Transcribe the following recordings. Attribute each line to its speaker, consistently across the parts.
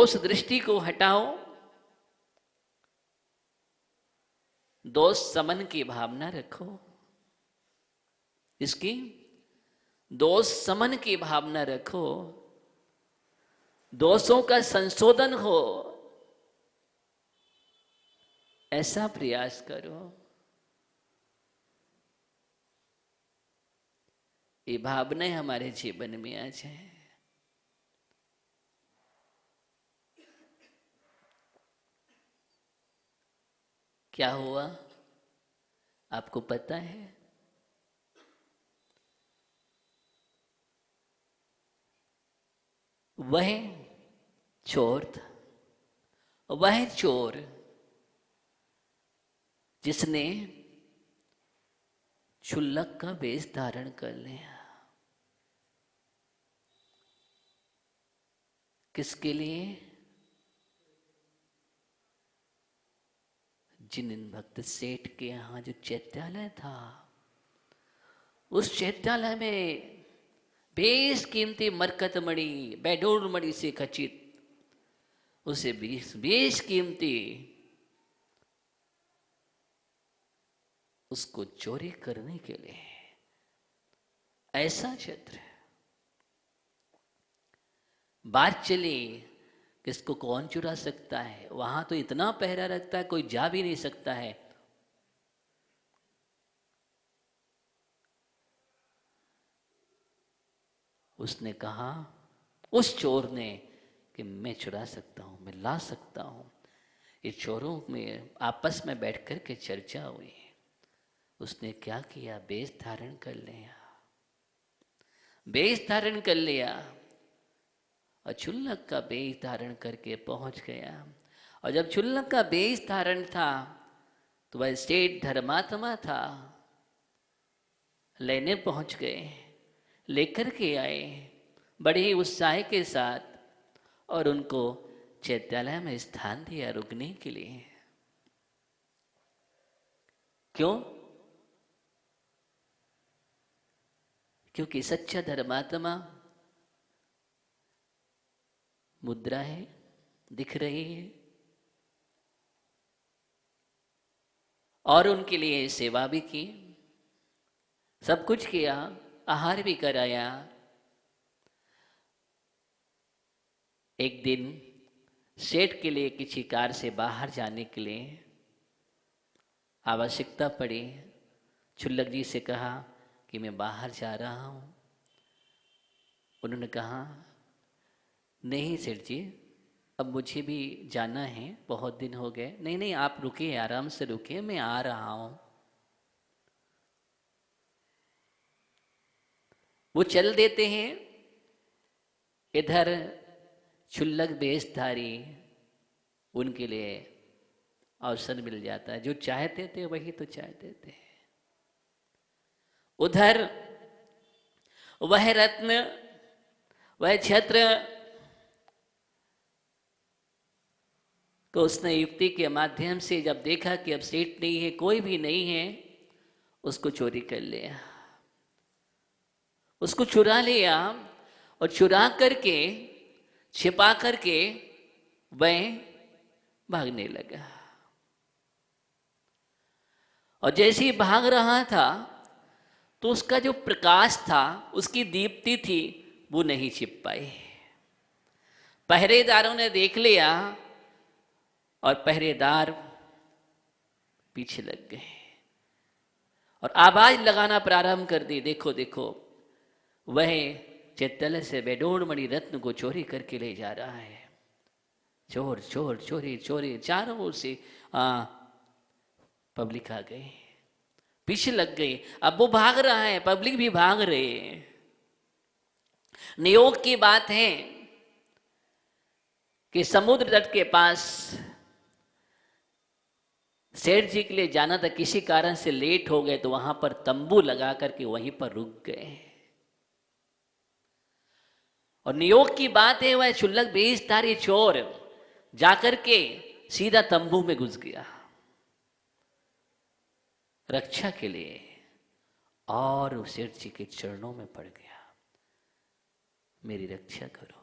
Speaker 1: दोष दृष्टि को हटाओ, दोष समन की भावना रखो। इसकी दोष समन की भावना रखो, दोषों का संशोधन हो, ऐसा प्रयास करो। ये भावनाएं हमारे जीवन में आ जाए। क्या हुआ आपको पता है? वह चोर था, वह चोर जिसने क्षुल्लक का वेश धारण कर लिया। किसके लिए? जिन भक्त सेठ के यहाँ जो चैत्यालय था, उस चैत्यालय में बेस कीमती मरकत मणि, बैडोर मणि से खचित उसे बेस कीमती उसको चोरी करने के लिए ऐसा क्षेत्र। बात चली किसको कौन चुरा सकता है, वहां तो इतना पहरा रखता है कोई जा भी नहीं सकता है। उसने कहा, उस चोर ने, कि मैं चुरा सकता हूं, मैं ला सकता हूं। ये चोरों में आपस में बैठ कर के चर्चा हुई। उसने क्या किया? वेश धारण कर लिया, वेश धारण कर लिया और क्षुल्लक का वेश धारण करके पहुंच गया। और जब क्षुल्लक का वेश धारण था तो वह सेठ धर्मात्मा था, लेने पहुंच गए, लेकर के आए बड़े ही उत्साह के साथ और उनको चैत्यालय में स्थान दिया रुकने के लिए। क्यों? क्योंकि सच्चा धर्मात्मा मुद्रा है, दिख रही है, और उनके लिए सेवा भी की, सब कुछ किया, आहार भी कराया। एक दिन सेठ के लिए किसी कार से बाहर जाने के लिए आवश्यकता पड़ी। क्षुल्लक जी से कहा कि मैं बाहर जा रहा हूं। उन्होंने कहा, नहीं सेठ जी, अब मुझे भी जाना है, बहुत दिन हो गए। नहीं नहीं, आप रुकिए, आराम से रुकिए, मैं आ रहा हूं। वो चल देते हैं। इधर क्षुल्लक वेशधारी, उनके लिए अवसर मिल जाता है। जो चाहते थे वही तो चाहते थे। उधर वह रत्न, वह छत्र को उसने युक्ति के माध्यम से जब देखा कि अब सेठ नहीं है, कोई भी नहीं है, उसको चोरी कर लिया, उसको चुरा लिया। और चुरा करके, छिपा करके वह भागने लगा। और जैसे ही भाग रहा था तो उसका जो प्रकाश था, उसकी दीप्ति थी, वो नहीं छिप पाई। पहरेदारों ने देख लिया और पहरेदार पीछे लग गए और आवाज लगाना प्रारंभ कर दी, देखो देखो, वह चैत्यालय से बैडोर मणि रत्न को चोरी करके ले जा रहा है। चोर चोर, चोरी चोरी, चारों ओर से पब्लिक आ गई, पीछे लग गई। अब वो भाग रहा है, पब्लिक भी भाग रही है। नियोग की बात है कि समुद्र तट के पास सेठ जी के लिए जाना था, किसी कारण से लेट हो गए तो वहां पर तंबू लगा करके वहीं पर रुक गए। और नियोग की बात है, वह क्षुल्लक वेशधारी चोर जाकर के सीधा तंबू में घुस गया रक्षा के लिए, और सेठ जी के चरणों में पड़ गया, मेरी रक्षा करो।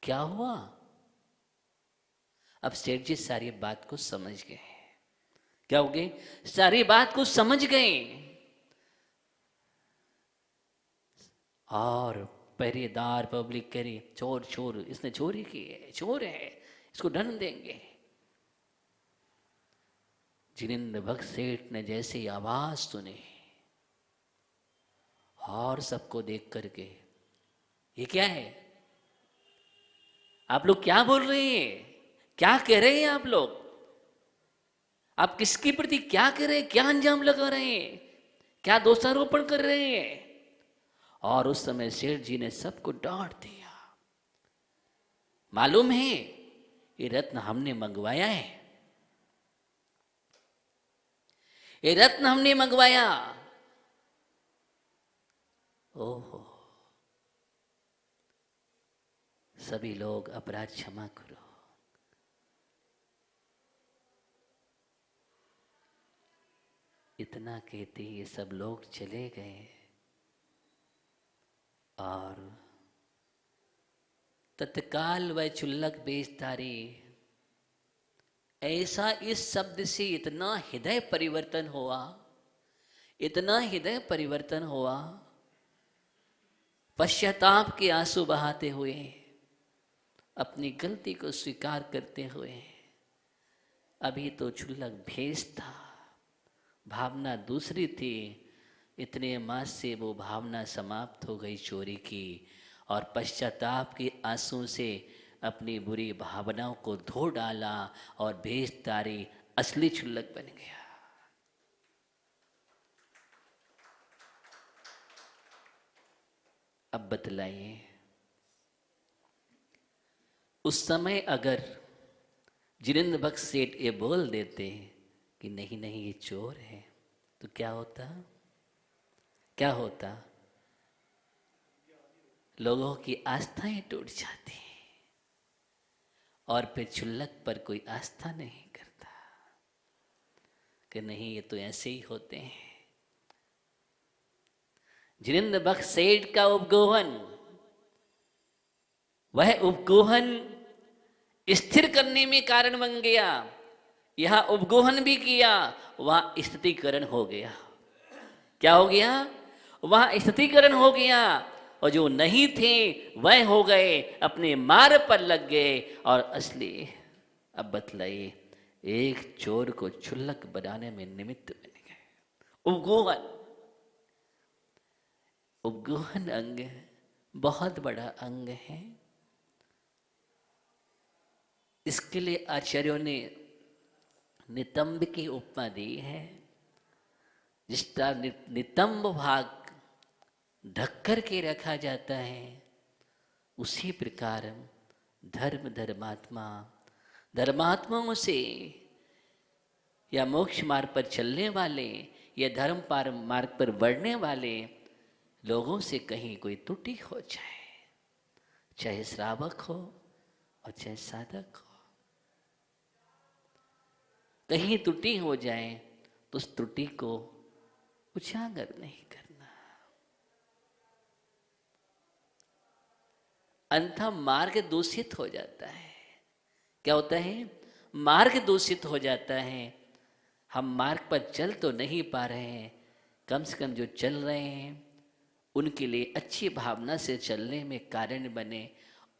Speaker 1: क्या हुआ? अब सेठ जी सारी बात को समझ गए। क्या हो गए? सारी बात को समझ गए। और पहरेदार पब्लिक कह रही चोर चोर, इसने चोरी की है, चोर है, इसको दंड देंगे। जिनेंद्र भक्त सेठ ने जैसे ही आवाज सुनी और सबको देख करके, ये क्या है? आप लोग क्या बोल रहे हैं? क्या कह रहे हैं आप लोग? आप किसके प्रति क्या कर रहे हैं? क्या अंजाम लगा रहे हैं? क्या दोषारोपण कर रहे हैं? और उस समय सेठ जी ने सबको डांट दिया। मालूम है ये रत्न हमने मंगवाया है, ये रत्न हमने मंगवाया। ओहो, सभी लोग अपराध क्षमा करो। इतना कहते ये सब लोग चले गए और तत्काल वह चुल्लक बेचतारी ऐसा इस शब्द से इतना हृदय परिवर्तन हुआ, इतना हृदय परिवर्तन हुआ, पश्चाताप के आंसू बहाते हुए, अपनी गलती को स्वीकार करते हुए, अभी तो चुल्लक भेष था, भावना दूसरी थी, इतने मास से वो भावना समाप्त हो गई चोरी की, और पश्चाताप के आंसू से अपनी बुरी भावनाओं को धो डाला और भेषधारी असली चुल्लक बन गया। अब बतलाइए, उस समय अगर जिनेंद्र भक्त सेठ ये बोल देते कि नहीं नहीं ये चोर है, तो क्या होता? क्या होता? लोगों की आस्थाएं टूट जाती और फिर चुल्लक पर कोई आस्था नहीं करता कि नहीं ये तो ऐसे ही होते हैं। जिनेंद्र भक्त सेठ का उपगोहन, वह उपगोहन स्थिर करने में कारण बन गया। यहां उपगोहन भी किया, वहां स्थितीकरण हो गया। क्या हो गया? वहां स्थितीकरण हो गया, और जो नहीं थे वह हो गए, अपने मार्ग पर लग गए और असली। अब बतलाइए, एक चोर को चुल्लक बनाने में निमित्त बन गए। उपगोहन, उपगोहन अंग बहुत बड़ा अंग है। इसके लिए आचार्यों ने नितंब की उपमा दी है। जिसका नितंब भाग ढक के रखा जाता है, उसी प्रकार धर्मात्माओं से या मोक्ष मार्ग पर चलने वाले या धर्म मार्ग पर बढ़ने वाले लोगों से कहीं कोई त्रुटि हो जाए, चाहे श्रावक हो और चाहे साधक हो, कहीं त्रुटि हो जाए तो उस त्रुटि को उजागर नहीं करना, अन्यथा मार्ग दूषित हो जाता है। क्या होता है? मार्ग दूषित हो जाता है। हम मार्ग पर चल तो नहीं पा रहे हैं, कम से कम जो चल रहे हैं उनके लिए अच्छी भावना से चलने में कारण बने।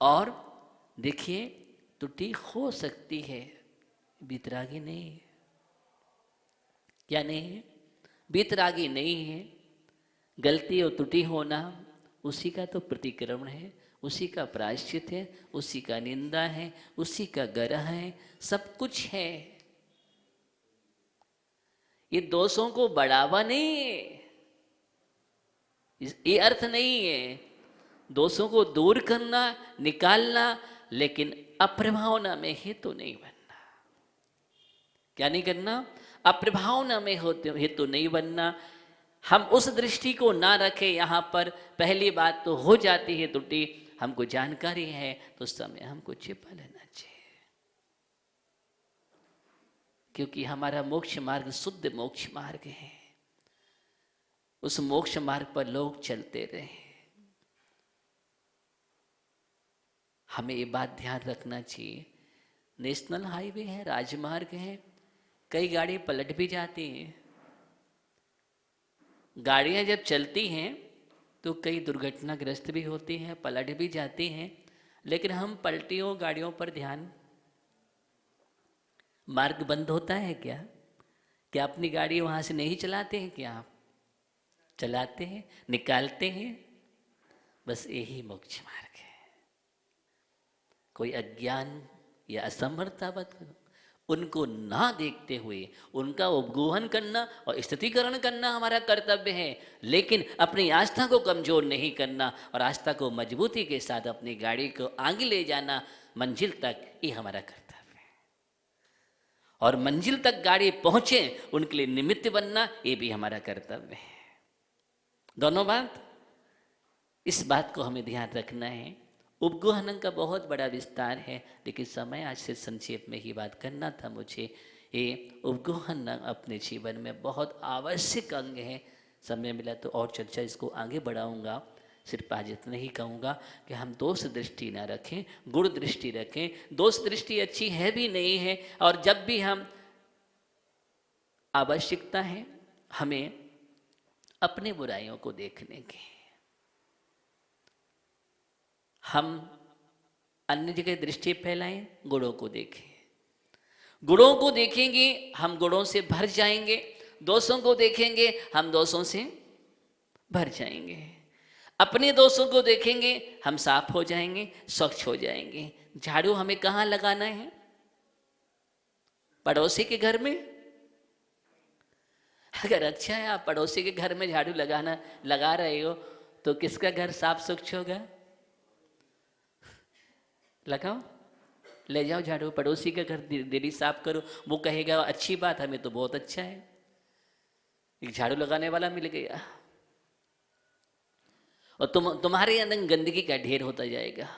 Speaker 1: और देखिए, त्रुटि हो सकती है, बीतरागी नहीं है। क्या नहीं है? बीतरागी नहीं है। गलती और त्रुटि होना उसी का तो प्रतिक्रमण है, उसी का प्रायश्चित है, उसी का निंदा है, उसी का ग्रह है, सब कुछ है। ये दोषों को बढ़ावा नहीं है, ये अर्थ नहीं है। दोषों को दूर करना, निकालना, लेकिन अप्रभावना में हेतु नहीं बनना। क्या नहीं करना? अप्रभावना में हेतु नहीं बनना। हम उस दृष्टि को ना रखें यहाँ पर। पहली बात तो हो जाती है त्रुटि, हमको जानकारी है तो उस समय हमको छिपा लेना चाहिए, क्योंकि हमारा मोक्ष मार्ग शुद्ध मोक्ष मार्ग है। उस मोक्ष मार्ग पर लोग चलते रहे। हमें ये बात ध्यान रखना चाहिए, नेशनल हाईवे है, राजमार्ग है, कई गाड़ी पलट भी जाती हैं। गाड़ियां जब चलती हैं तो कई दुर्घटनाग्रस्त भी होती हैं, पलट भी जाती हैं, लेकिन हम पलटियों गाड़ियों पर ध्यान। मार्ग बंद होता है क्या? क्या अपनी गाड़ी वहां से नहीं चलाते हैं क्या आप? चलाते हैं, निकालते हैं। बस यही मोक्ष मार्ग है। कोई अज्ञान या असमर्थतावत उनको ना देखते हुए उनका उपगोहन करना और स्थितिकरण करना हमारा कर्तव्य है, लेकिन अपनी आस्था को कमजोर नहीं करना और आस्था को मजबूती के साथ अपनी गाड़ी को आगे ले जाना मंजिल तक, ये हमारा कर्तव्य है। और मंजिल तक गाड़ी पहुंचे उनके लिए निमित्त बनना, ये भी हमारा कर्तव्य है। दोनों बात, इस बात को हमें ध्यान रखना है। उपगोहन का बहुत बड़ा विस्तार है, लेकिन समय आज से संक्षेप में ही बात करना था मुझे। ये उपगोहन अपने जीवन में बहुत आवश्यक अंग है। समय मिला तो और चर्चा इसको आगे बढ़ाऊंगा। सिर्फ आज इतना ही कहूँगा कि हम दोष दृष्टि ना रखें, गुण दृष्टि रखें। दोष दृष्टि अच्छी है भी नहीं है, और जब भी हम आवश्यकता है हमें अपने बुराइयों को देखने की, हम अन्य जगह दृष्टि फैलाएं, गुणों को देखें। गुणों को देखेंगे हम गुणों से भर जाएंगे, दोषों को देखेंगे हम दोषों से भर जाएंगे। अपने दोषों को देखेंगे हम साफ हो जाएंगे, स्वच्छ हो जाएंगे। झाड़ू हमें कहाँ लगाना है? पड़ोसी के घर में? अगर अच्छा है आप पड़ोसी के घर में झाड़ू लगा रहे हो तो किसका घर साफ स्वच्छ होगा? लगाओ, ले जाओ झाड़ू, पड़ोसी का घर डेली साफ करो। वो कहेगा अच्छी बात, हमें तो बहुत अच्छा है, एक झाड़ू लगाने वाला मिल गया। और तुम्हारे अंदर गंदगी का ढेर होता जाएगा।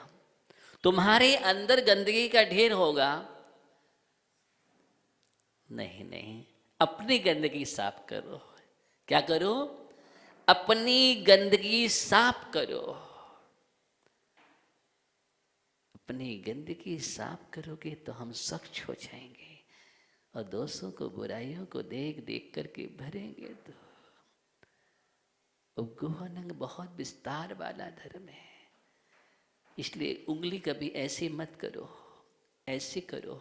Speaker 1: तुम्हारे अंदर गंदगी का ढेर होगा। नहीं नहीं, अपनी गंदगी साफ करो। क्या करो? अपनी गंदगी साफ करो। अपनी गंदगी साफ करोगे तो हम स्वच्छ हो जाएंगे, और दोस्तों को बुराइयों को देख देख करके भरेंगे। तो उपगोहन बहुत विस्तार वाला धर्म है, इसलिए उंगली कभी ऐसे मत करो, ऐसे करो।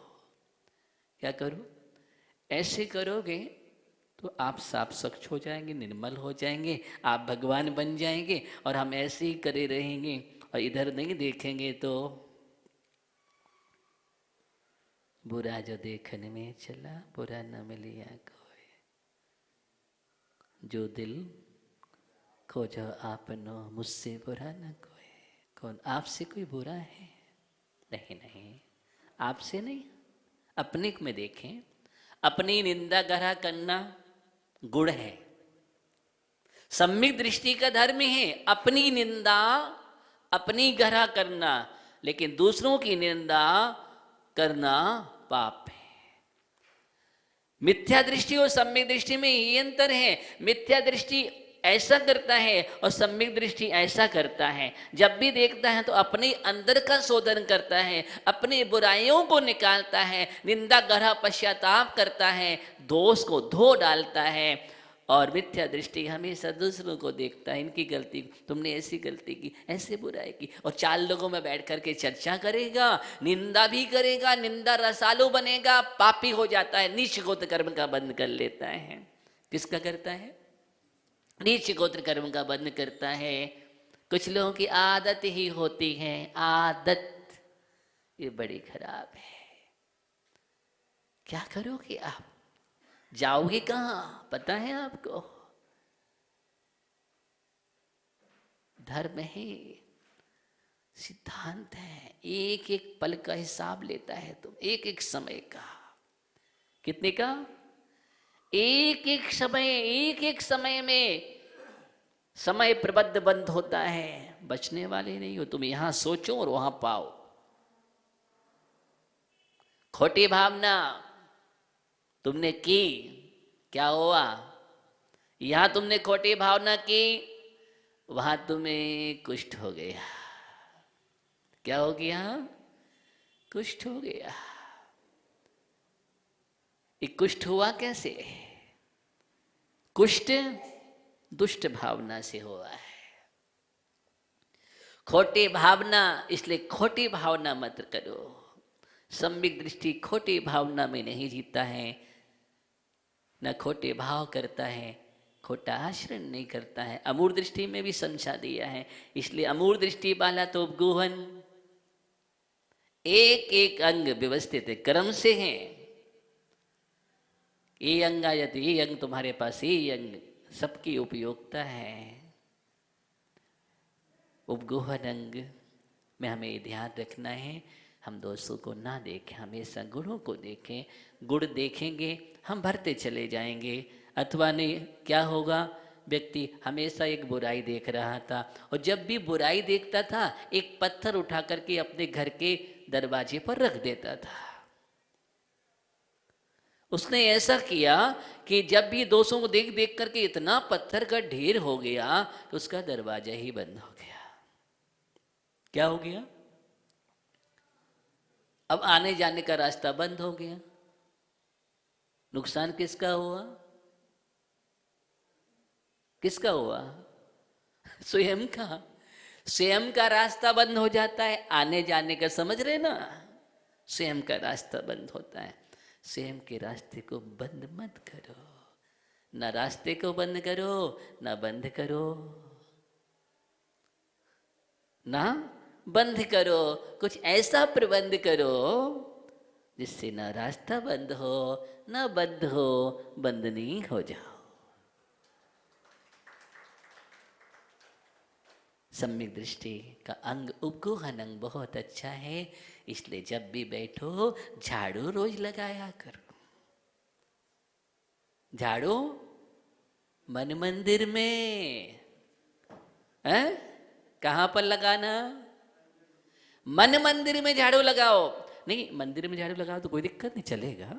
Speaker 1: क्या करो? ऐसे करोगे तो आप साफ स्वच्छ हो जाएंगे, निर्मल हो जाएंगे, आप भगवान बन जाएंगे। और हम ऐसे ही करे रहेंगे और इधर नहीं देखेंगे तो बुरा जो देखने में चला बुरा न मिलिया कोई, जो दिल खोजो आपनो मुझसे बुरा न कोई। कौन आपसे कोई बुरा है? नहीं नहीं, आपसे नहीं, अपने में देखें। अपनी निंदा गढ़ा करना गुण है, सम्यक दृष्टि का धर्म है। अपनी निंदा अपनी गढ़ा करना, लेकिन दूसरों की निंदा करना पाप है। मिथ्या दृष्टि और सम्यक दृष्टि में ये अंतर है। मिथ्या दृष्टि ऐसा करता है और सम्यक दृष्टि ऐसा करता है। जब भी देखता है तो अपने अंदर का शोधन करता है, अपनी बुराइयों को निकालता है, निंदा गढ़ा पश्चाताप करता है, दोष को धो डालता है। और मिथ्या दृष्टि हमेशा दूसरों को देखता है, इनकी गलती, तुमने ऐसी गलती की, ऐसे बुराई की, और 4 लोगों में बैठ करके चर्चा करेगा, निंदा भी करेगा, निंदा रसालू बनेगा, पापी हो जाता है, नीच गोत्र कर्म का बंद कर लेता है। किसका करता है? नीच गोत्र कर्म का बंद करता है। कुछ लोगों की आदत ही होती है, आदत, ये बड़ी खराब है। क्या करोगे आप? जाओगे कहां? पता है आपको? धर्म है, सिद्धांत है, एक एक पल का हिसाब लेता है। तुम एक एक समय का, कितने का? एक एक समय में समय प्रबद्ध बंद होता है। बचने वाले नहीं हो तुम। यहां सोचो और वहां पाओ। खोटी भावना तुमने की, क्या हुआ? यहां तुमने खोटी भावना की, वहां तुम्हें कुष्ठ हो गया। क्या हो गया? कुष्ठ हो गया। ये कुष्ठ हुआ कैसे? कुष्ठ दुष्ट भावना से हुआ है, खोटी भावना, इसलिए खोटी भावना मत करो। सम्यक दृष्टि खोटी भावना में नहीं जीता है, न खोटे भाव करता है, खोटा आचरण नहीं करता है। अमूढ़ दृष्टि में भी समझा दिया है, इसलिए अमूढ़ दृष्टि वाला तो उपगोहन एक एक अंग व्यवस्थित क्रम से है। ये अंग आया तो ये अंग तुम्हारे पास, ये अंग सबकी उपयोगिता है। उपगोहन अंग में हमें ध्यान रखना है, हम दोषों को ना देखें, हमेशा गुणों को देखें। गुण देखेंगे हम भरते चले जाएंगे, अथवा नहीं क्या होगा, व्यक्ति हमेशा एक बुराई देख रहा था और जब भी बुराई देखता था एक पत्थर उठा करके अपने घर के दरवाजे पर रख देता था। उसने ऐसा किया कि जब भी दोषों को देख देख करके इतना पत्थर का ढेर हो गया तो उसका दरवाजा ही बंद हो गया। क्या हो गया? अब आने जाने का रास्ता बंद हो गया। नुकसान किसका हुआ? किसका हुआ? स्वयं का। स्वयं का रास्ता बंद हो जाता है, आने जाने का, समझ रहे ना, स्वयं का रास्ता बंद होता है। स्वयं के रास्ते को बंद मत करो, ना रास्ते को बंद करो ना बंद करो, ना बंद करो। कुछ ऐसा प्रबंध करो जिससे ना रास्ता बंद हो ना बंद हो, बंद नहीं हो जाओ। सम्यक दृष्टि का अंग उपगोहन अंग बहुत अच्छा है, इसलिए जब भी बैठो झाड़ू रोज लगाया करो। झाड़ू मन मंदिर में है, कहाँ पर लगाना? मन मंदिर में झाड़ू लगाओ। नहीं मंदिर में झाड़ू लगाओ तो कोई दिक्कत नहीं, चलेगा,